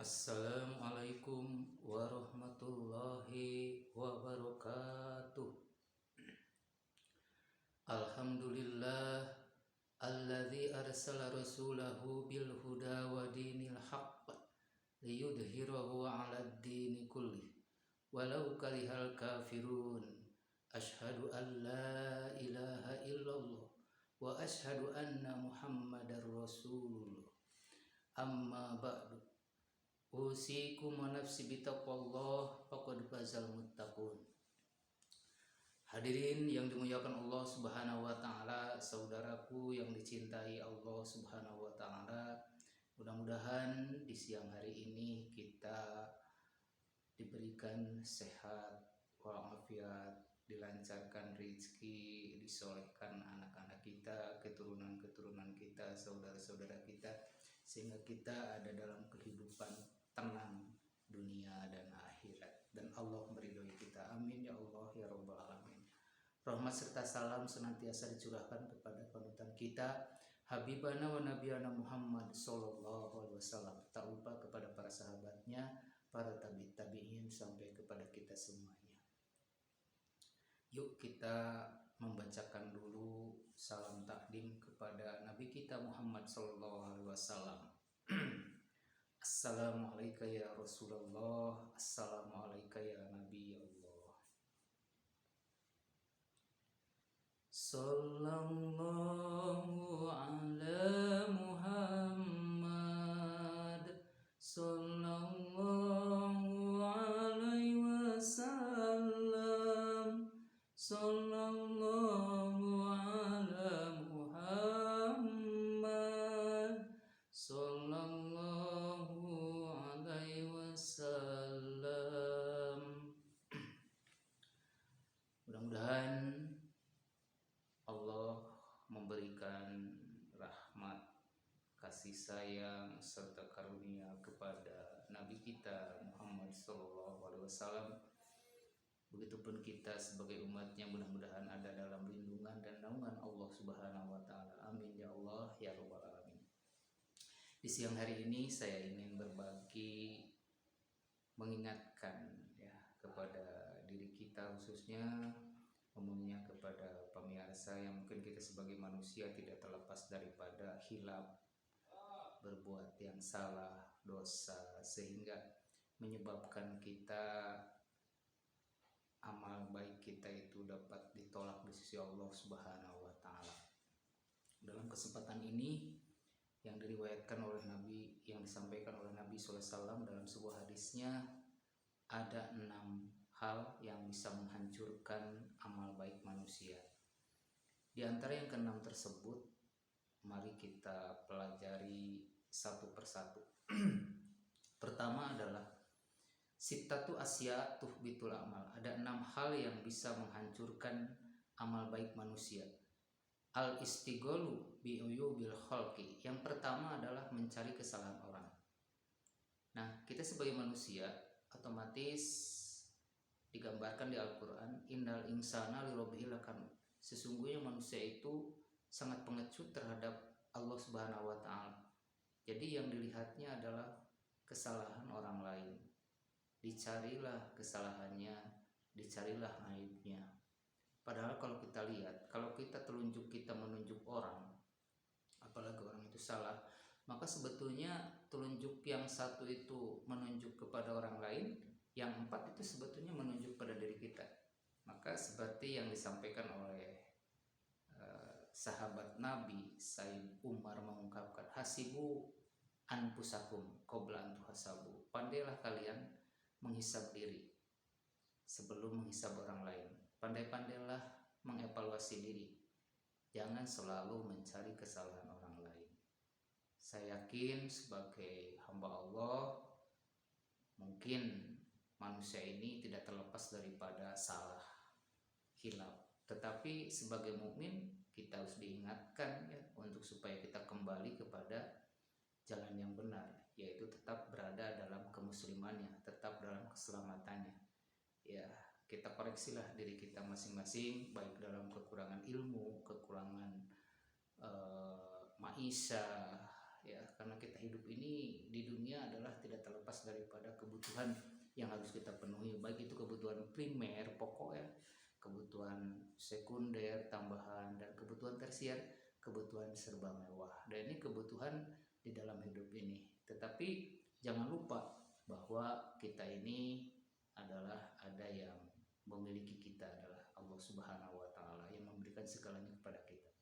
Assalamualaikum warahmatullahi wabarakatuh. Alhamdulillah alladzi arsala rasulahu bil huda wa dinil haqq liyudhhirahu 'alad dini kullih walau karihal kafirun. Asyhadu an la ilaha illallah wa asyhadu anna muhammadar rasulullah. Amma ba'du. Usikum wa nafsi bitaqwallah faqad fazal muttaqun. Hadirin yang dimuliakan Allah Subhanahu wa taala, saudaraku yang dicintai Allah Subhanahu wa taala, mudah-mudahan di siang hari ini kita diberikan sehat walafiat, dilancarkan rezeki, disolehkan anak-anak kita, keturunan-keturunan kita, saudara-saudara kita, sehingga kita ada dalam kehidupan tenang dunia dan akhirat, dan Allah meridhoi kita. Amin ya Allah ya rabbal alamin. Rahmat serta salam senantiasa dicurahkan kepada panutan kita, Habibana wa Nabiyana Muhammad sallallahu alaihi wasallam, tak lupa kepada para sahabatnya, para tabi'in sampai kepada kita semuanya. Yuk kita membacakan dulu salam takdim kepada Nabi kita Muhammad sallallahu alaihi wasallam. Assalamualaikum ya Rasulullah, assalamualaikum ya Nabi Allah. Sallallahu ala Muhammad sallallahu alaihi wasallam. Sallallahu ala Muhammad sallallahu alaihi wasallam. Mudah-mudahan Allah memberikan rahmat, kasih sayang serta karunia kepada Nabi kita Muhammad sallallahu alaihi wasallam. Begitupun kita sebagai umatnya, mudah-mudahan ada dalam lindungan dan naungan Allah Subhanahu wa taala. Amin ya Allah ya rabbal alamin. Di siang hari ini saya ingin berbagi, mengingatkan ya kepada diri kita, khususnya umumnya kepada pemirsa, yang mungkin kita sebagai manusia tidak terlepas daripada hilaf, berbuat yang salah, dosa, sehingga menyebabkan kita amal baik kita itu dapat ditolak di sisi Allah Subhanahu wa taala. Dalam kesempatan ini yang diriwayatkan oleh Nabi, yang disampaikan oleh Nabi SAW dalam sebuah hadisnya, ada 6 hal yang bisa menghancurkan amal baik manusia. Di antara yang ke-6 tersebut, mari kita pelajari satu persatu. Pertama adalah sittatu asya tuhbitul amal. Ada 6 hal yang bisa menghancurkan amal baik manusia. Al istighalu bi uyubil khalqi. Yang pertama adalah mencari kesalahan orang. Nah, kita sebagai manusia otomatis digambarkan di Al-Qur'an, innal insana lirabbihil lakanud. Sesungguhnya manusia itu sangat pengecut terhadap Allah Subhanahu wa taala. Jadi yang dilihatnya adalah kesalahan orang lain. Dicarilah kesalahannya, dicarilah aibnya. Padahal kalau kita lihat, kalau kita telunjuk kita menunjuk orang, apalagi orang itu salah, maka sebetulnya telunjuk yang satu itu menunjuk kepada orang lain, yang 4 itu sebetulnya menunjuk pada diri kita. Maka seperti yang disampaikan oleh sahabat Nabi Said Umar mengungkapkan, hasibu anfusakum qabla an tuhasabu. Pandailah kalian menghisab diri sebelum menghisab orang lain. Pandai-pandailah mengevaluasi diri. Jangan selalu mencari kesalahan orang lain. Saya yakin sebagai hamba Allah, mungkin manusia ini tidak terlepas daripada salah, hilaf. Tetapi sebagai mukmin kita harus diingatkan ya, untuk supaya kita kembali kepada jalan yang benar, yaitu tetap berada dalam kemuslimannya, tetap dalam keselamatannya. Ya, kita koreksilah diri kita masing-masing, baik dalam kekurangan ilmu, kekurangan maisha, ya, karena kita hidup ini di dunia adalah tidak terlepas kebutuhan yang harus kita penuhi, baik itu kebutuhan primer pokok ya, kebutuhan sekunder tambahan, dan kebutuhan tersier, kebutuhan serba mewah. Dan ini kebutuhan di dalam hidup ini. Tetapi jangan lupa bahwa kita ini adalah ada yang memiliki kita, adalah Allah Subhanahu wa taala yang memberikan segalanya kepada kita.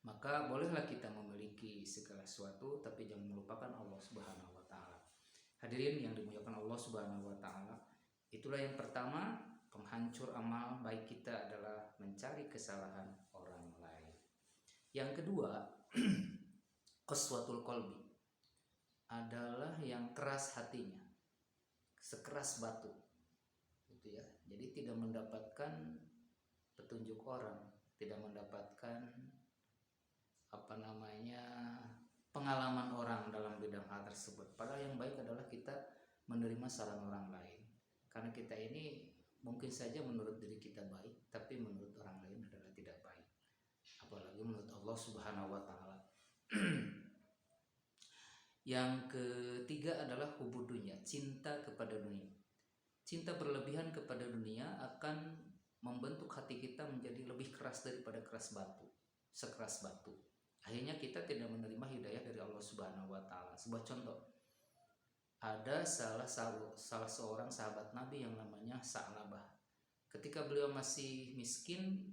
Maka bolehlah kita memiliki segala sesuatu, tapi jangan melupakan Allah Subhanahu wa taala. Hadirin yang dimuliakan Allah Subhanahu wa taala, itulah yang pertama, penghancur amal baik kita adalah mencari kesalahan orang lain. Yang kedua, qaswatul qalbi, adalah yang keras hatinya, sekeras batu. Gitu ya. Jadi tidak mendapatkan petunjuk orang, tidak mendapatkan pengalaman orang dalam bidang hal tersebut. Padahal yang baik adalah kita menerima saran orang lain. Karena kita ini mungkin saja menurut diri kita baik, tapi menurut orang lain adalah tidak baik. Apalagi menurut Allah Subhanahu wa taala. Yang ketiga adalah hubud dunya, cinta kepada dunia. Cinta berlebihan kepada dunia akan membentuk hati kita menjadi lebih keras daripada keras batu, sekeras batu. Akhirnya kita tidak menerima hidayah dari Allah Subhanahu wa taala. Sebuah contoh, ada salah seorang sahabat Nabi yang namanya Sa'labah. Ketika beliau masih miskin,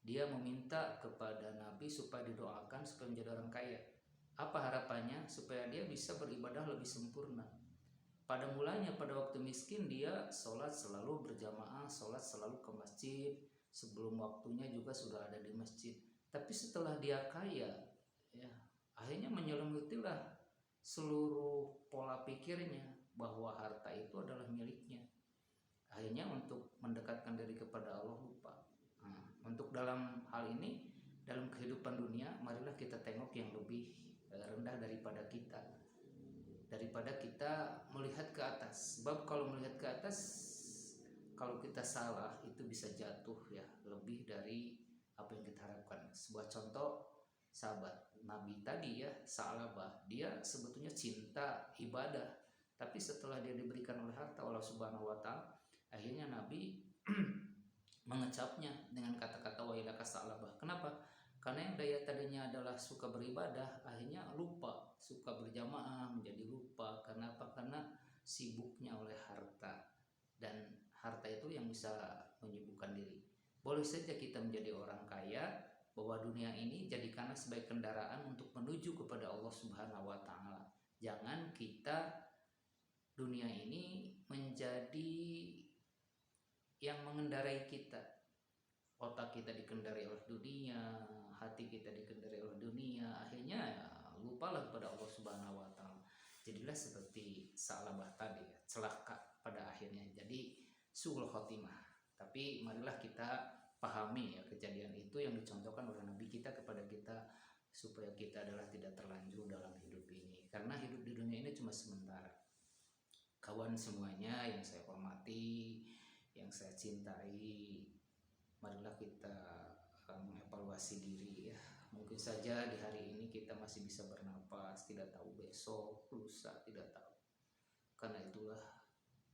dia meminta kepada Nabi supaya didoakan supaya menjadi orang kaya. Apa harapannya? Supaya dia bisa beribadah lebih sempurna. Pada mulanya, pada waktu miskin, dia sholat selalu berjamaah, sholat selalu ke masjid, sebelum waktunya juga sudah ada di masjid. Tapi setelah dia kaya, ya, akhirnya menyelimutilah seluruh pola pikirnya bahwa harta itu adalah miliknya. Akhirnya untuk mendekatkan diri kepada Allah lupa. Untuk dalam hal ini, dalam kehidupan dunia, marilah kita tengok yang lebih rendah daripada kita melihat ke atas. Sebab kalau melihat ke atas, kalau kita salah itu bisa jatuh ya lebih dari apa yang kita harapkan. Sebuah contoh, sahabat Nabi tadi ya, Sa'labah, dia sebetulnya cinta ibadah, tapi setelah dia diberikan oleh harta Allah Subhanahu wa taala, akhirnya Nabi mengecapnya dengan kata-kata wailaka Sa'labah. Kenapa? Karena yang dia tadinya adalah suka beribadah, akhirnya lupa, suka berjamaah menjadi lupa. Karena apa? Karena sibuknya oleh harta, dan harta itu yang bisa menyibukkan diri. Boleh saja kita menjadi orang kaya, bahwa dunia ini jadikanlah sebagai kendaraan untuk menuju kepada Allah Subhanahu wa taala. Jangan kita dunia ini menjadi yang mengendarai kita. Otak kita dikendari oleh dunia, hati kita dikendari oleh dunia, akhirnya lupalah kepada Allah Subhanahu wa taala. Jadilah seperti Sa'labah tadi, celaka pada akhirnya, jadi su'ul khotimah. Tapi marilah kita pahami ya kejadian itu yang dicontohkan oleh Nabi kita kepada kita, supaya kita adalah tidak terlanjur dalam hidup ini. Karena hidup di dunia ini cuma sementara. Kawan semuanya yang saya hormati, yang saya cintai, marilah kita mengevaluasi diri ya. Mungkin saja di hari ini kita masih bisa bernapas, tidak tahu besok, lusa, tidak tahu. Karena itulah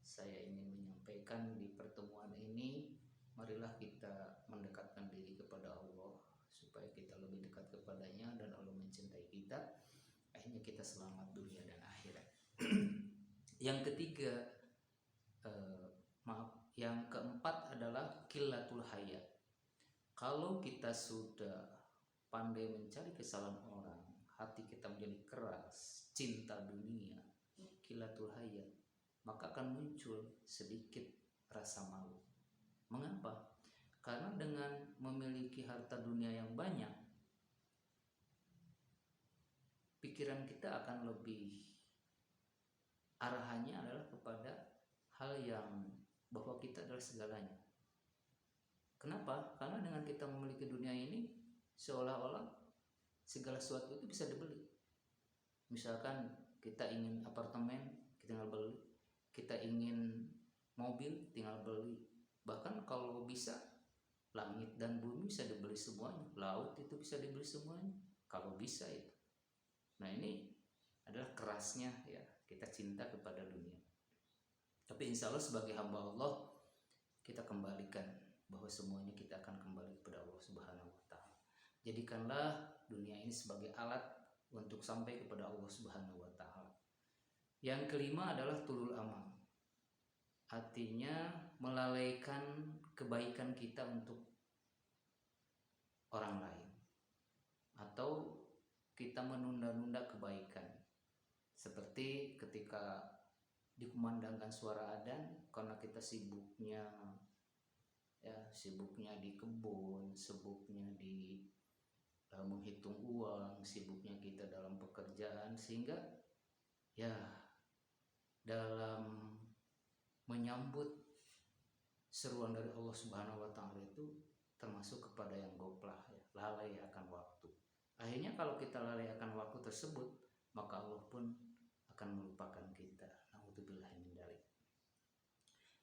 saya ingin menyampaikan di pertemuan ini, marilah kita mendekatkan diri kepada Allah supaya kita lebih dekat kepadanya dan Allah mencintai kita. Akhirnya kita selamat dunia dan akhirat. Yang ketiga, yang keempat adalah qillatul haya. Kalau kita sudah pandai mencari kesalahan orang, hati kita menjadi keras, cinta dunia, qillatul haya, maka akan muncul sedikit rasa malu. Mengapa? Karena dengan memiliki harta dunia yang banyak, pikiran kita akan lebih arahannya adalah kepada hal yang bahwa kita adalah segalanya. Kenapa? Karena dengan kita memiliki dunia ini, seolah-olah segala sesuatu itu bisa dibeli. Misalkan kita ingin apartemen, kita tinggal beli. Kita ingin mobil, tinggal beli. Bahkan kalau bisa, langit dan bumi bisa dibeli semuanya. Laut itu bisa dibeli semuanya, kalau bisa itu. Nah, ini adalah kerasnya ya kita cinta kepada dunia. Tapi insya Allah sebagai hamba Allah kita kembalikan bahwa semuanya kita akan kembali kepada Allah Subhanahu wa taala. Jadikanlah dunia ini sebagai alat untuk sampai kepada Allah Subhanahu wa taala. Yang kelima adalah tulul amal. Artinya melalaikan kebaikan kita untuk orang lain, atau kita menunda-nunda kebaikan. Seperti ketika dikumandangkan suara adzan, karena kita sibuknya di kebun, sibuknya di menghitung uang, sibuknya kita dalam pekerjaan, sehingga dalam menyambut seruan dari Allah Subhanahu wa taala itu termasuk kepada yang goplah, lalai akan waktu. Akhirnya kalau kita lalai akan waktu tersebut, maka Allah pun akan melupakan kita. Nauzubillah min dzalik.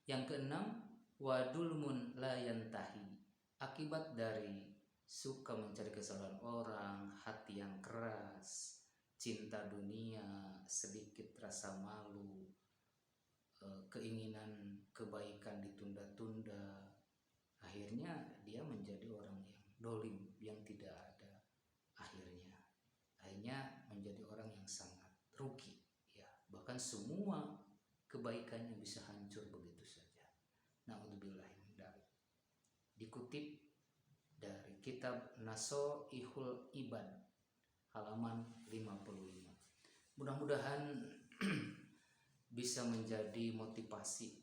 Yang keenam, wadulmun la yantahi. Akibat dari suka mencari kesalahan orang, hati yang keras, cinta dunia, sedikit rasa malu, keinginan kebaikan ditunda-tunda, akhirnya dia menjadi orang yang dolim, yang tidak ada akhirnya menjadi orang yang sangat rugi, bahkan semua kebaikannya bisa hancur begitu saja. Nauzubillah min dzalik. Dikutip dari kitab Nasoihul Ibad halaman 55. Mudah-mudahan bisa menjadi motivasi,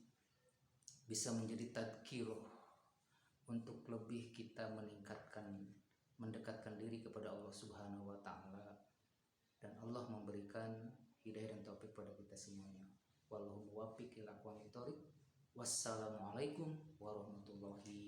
bisa menjadi tadkirah untuk lebih kita mendekatkan diri kepada Allah Subhanahu wa taala, dan Allah memberikan hidayah dan taufik pada kita semuanya. Wallahu muwaffiq ila aqwamit thoriq. Wassalamualaikum warahmatullahi